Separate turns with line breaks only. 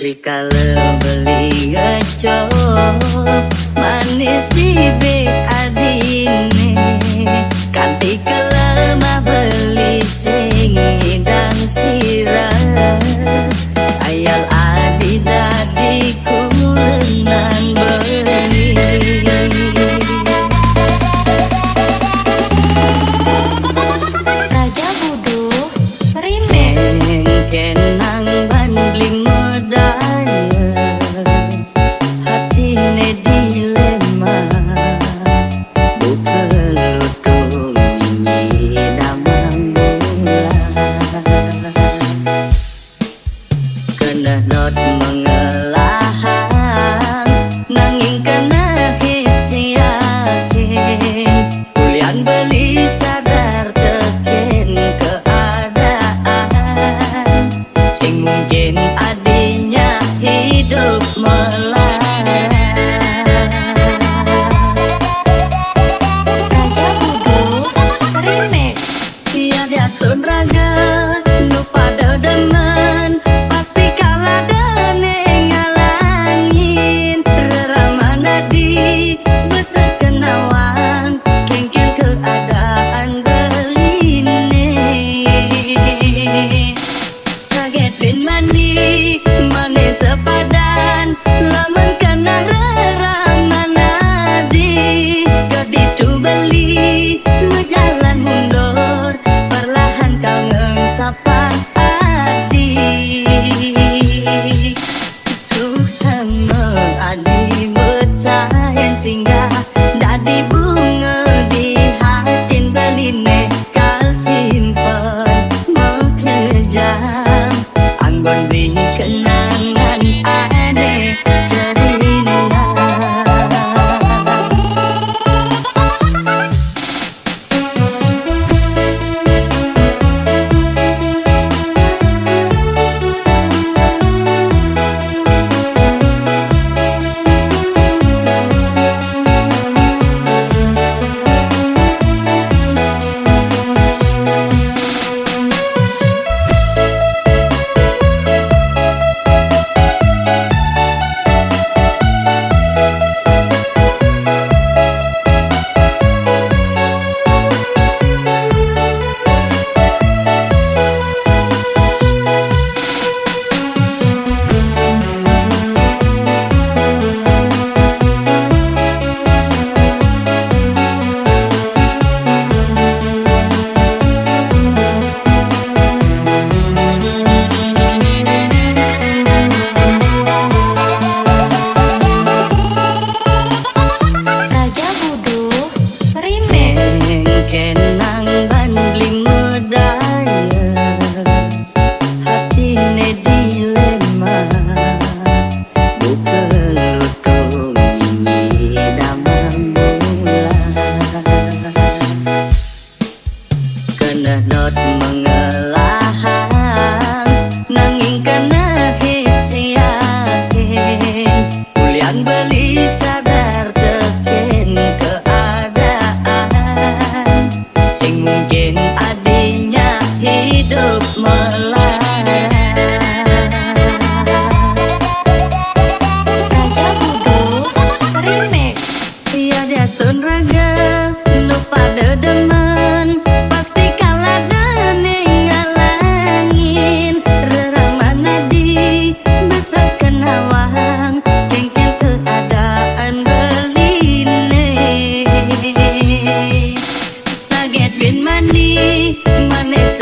Kalau beli ngecop manis bibit adine, kanti kalau mah beli sing ngidang sirah, ayal adi dadi kulenang beli.
Raja Budu remake.
Kenang bandling modaya, hatine dilema, buka lutung ini damang bunga. Kena not mengelahang, nanging kena hisi yakin, kulian beli sadar teken keadaan, sing mungkin adinya hidup melarat.
Raja Budu remake.
Tiada sun raga nu pada demen, pasti kalah dene ngalangin. Reramana di besar kenawang, kengken keadaan beline. Saget bin mani, mani sepadan, laman kena reramana di gaditu beli, berjalan mundur, perlahan kau ngesapan adi. Susah adi betahan singgah, dadi bunga di hatin beline, kau simpen mekejam, anggon di kenangan ade cerina.
Raja Budu remake.
Kenang bandling modaya, hatine dilema, buka lutung ini damang bulan. Kena not mengelahang, nanging kena hisi yakin, kulian beli sadar teken keadaan, sing mungkin adinya hidup melarat.
Raja Budu remake.
Tiada sun raga nu pada demen, pasti kalah dene ngalangin. Reramana di besar kenawang, kengken keadaan beline. Saget bin mani, manis